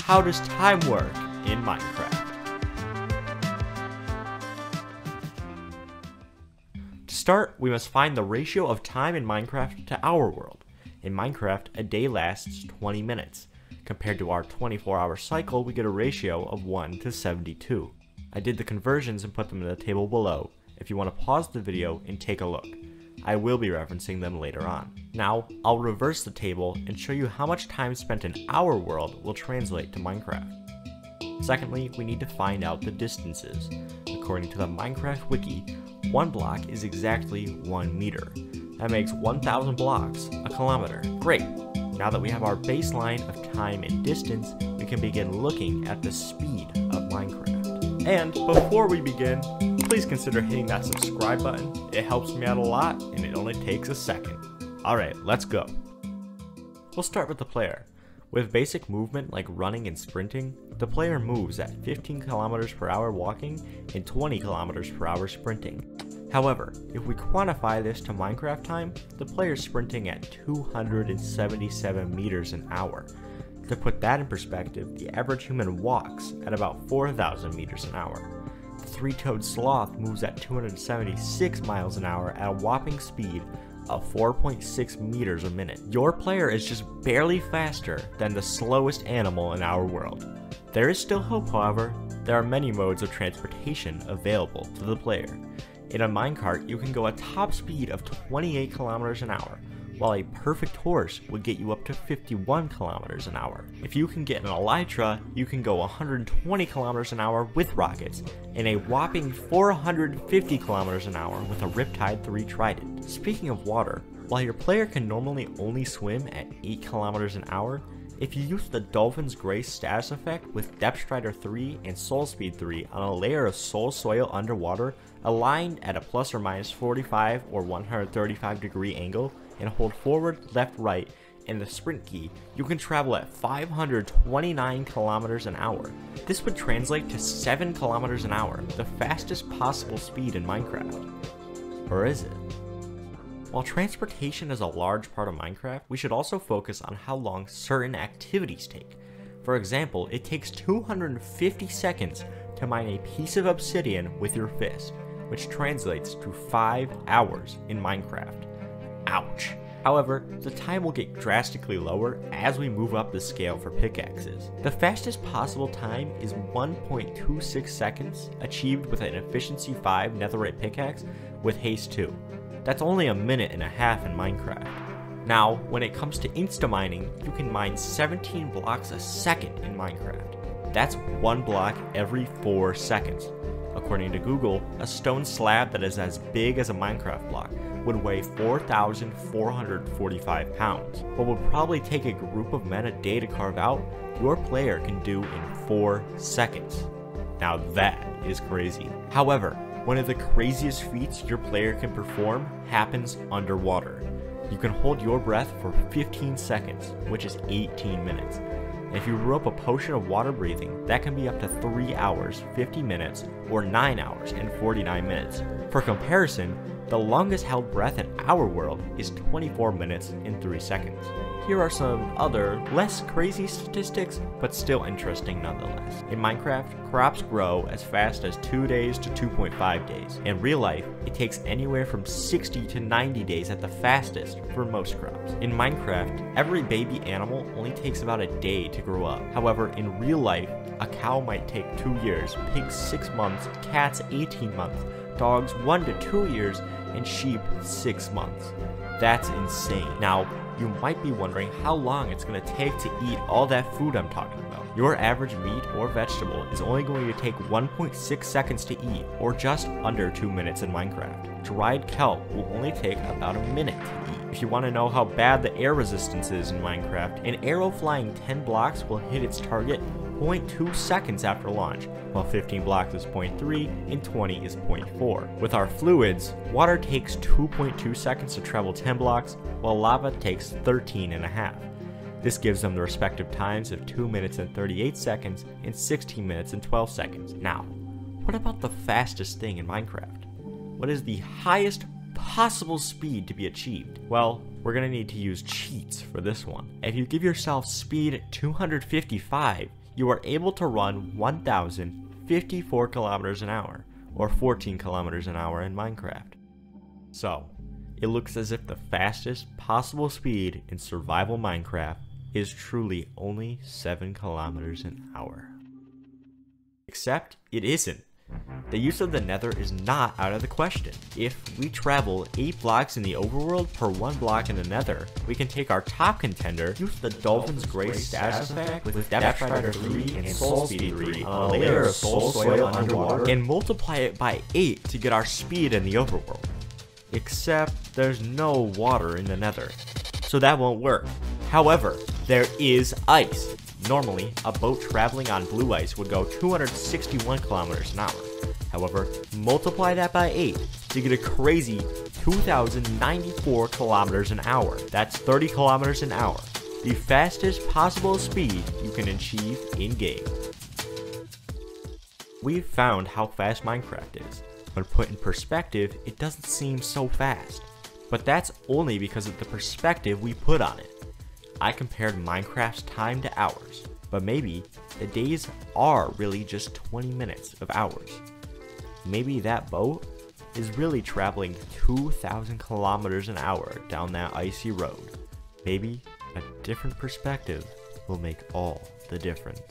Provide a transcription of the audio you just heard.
How does time work in Minecraft? To start, we must find the ratio of time in Minecraft to our world. In Minecraft, a day lasts 20 minutes. Compared to our 24-hour cycle, we get a ratio of 1 to 72. I did the conversions and put them in the table below, if you want to pause the video and take a look. I will be referencing them later on. Now, I'll reverse the table and show you how much time spent in our world will translate to Minecraft. Secondly, we need to find out the distances. According to the Minecraft wiki, 1 block is exactly 1 meter. That makes 1,000 blocks a kilometer. Great! Now that we have our baseline of time and distance, we can begin looking at the speed of Minecraft. And before we begin, please consider hitting that subscribe button. It helps me out a lot, and it only takes a second. Alright, let's go. We'll start with the player. With basic movement like running and sprinting, the player moves at 15 kilometers per hour walking and 20 kilometers per hour sprinting. However, if we quantify this to Minecraft time, the player is sprinting at 277 meters an hour. To put that in perspective, the average human walks at about 4,000 meters an hour. The three-toed sloth moves at 276 miles an hour at a whopping speed of 4.6 meters a minute. Your player is just barely faster than the slowest animal in our world. There is still hope, however. There are many modes of transportation available to the player. In a minecart, you can go a top speed of 28 kilometers an hour, while a perfect horse would get you up to 51 kilometers an hour. If you can get an elytra, you can go 120 kilometers an hour with rockets, and a whopping 450 kilometers an hour with a Riptide 3 Trident. Speaking of water, while your player can normally only swim at 8 kilometers an hour, if you use the Dolphin's Grace status effect with Depth Strider 3 and Soul Speed 3 on a layer of soul soil underwater, aligned at a plus or minus 45 or 135 degree angle, and hold forward, left, right, and the sprint key, you can travel at 529 kilometers an hour. This would translate to 7 kilometers an hour, the fastest possible speed in Minecraft. Or is it? While transportation is a large part of Minecraft, we should also focus on how long certain activities take. For example, it takes 250 seconds to mine a piece of obsidian with your fist, which translates to 5 hours in Minecraft. Ouch! However, the time will get drastically lower as we move up the scale for pickaxes. The fastest possible time is 1.26 seconds, achieved with an Efficiency 5 Netherite pickaxe with Haste 2. That's only a minute and a half in Minecraft. Now, when it comes to insta-mining, you can mine 17 blocks a second in Minecraft. That's 1 block every 4 seconds. According to Google, a stone slab that is as big as a Minecraft block would weigh 4,445 pounds. What would probably take a group of men a day to carve out, your player can do in 4 seconds. Now that is crazy. However, one of the craziest feats your player can perform happens underwater. You can hold your breath for 15 seconds, which is 18 minutes. And if you brew up a potion of water breathing, that can be up to 3 hours, 50 minutes, or 9 hours and 49 minutes. For comparison, the longest held breath in our world is 24 minutes and 3 seconds. Here are some other, less crazy statistics, but still interesting nonetheless. In Minecraft, crops grow as fast as 2 days to 2.5 days. In real life, it takes anywhere from 60 to 90 days at the fastest for most crops. In Minecraft, every baby animal only takes about a day to grow up. However, in real life, a cow might take 2 years, pigs 6 months, cats 18 months, dogs 1 to 2 years, and sheep 6 months. That's insane. Now, you might be wondering how long it's going to take to eat all that food I'm talking about. Your average meat or vegetable is only going to take 1.6 seconds to eat, or just under 2 minutes in Minecraft. Dried kelp will only take about a minute to eat. If you want to know how bad the air resistance is in Minecraft, an arrow flying 10 blocks will hit its target 0.2 seconds after launch, while 15 blocks is 0.3 and 20 is 0.4. With our fluids, water takes 2.2 seconds to travel 10 blocks, while lava takes 13.5. This gives them the respective times of 2 minutes and 38 seconds and 16 minutes and 12 seconds. Now, what about the fastest thing in Minecraft? What is the highest possible speed to be achieved? Well, we're going to need to use cheats for this one. If you give yourself speed 255, you are able to run 1,054 kilometers an hour, or 14 kilometers an hour in Minecraft. So, it looks as if the fastest possible speed in survival Minecraft is truly only 7 kilometers an hour. Except it isn't. The use of the nether is not out of the question. If we travel 8 blocks in the overworld per 1 block in the nether, we can take our top contender, use the Dolphin's Grace status effect with Depth Strider 3 and Soul Speed 3 on a layer of soul soil underwater, and multiply it by 8 to get our speed in the overworld. Except there's no water in the nether, so that won't work. However, there is ice. Normally, a boat traveling on blue ice would go 261 kilometers an hour. However, multiply that by 8 to get a crazy 2,094 kilometers an hour. That's 30 kilometers an hour, the fastest possible speed you can achieve in-game. We've found how fast Minecraft is. When put in perspective, it doesn't seem so fast. But that's only because of the perspective we put on it. I compared Minecraft's time to hours, but maybe the days are really just 20 minutes of hours. Maybe that boat is really traveling 2,000 kilometers an hour down that icy road. Maybe a different perspective will make all the difference.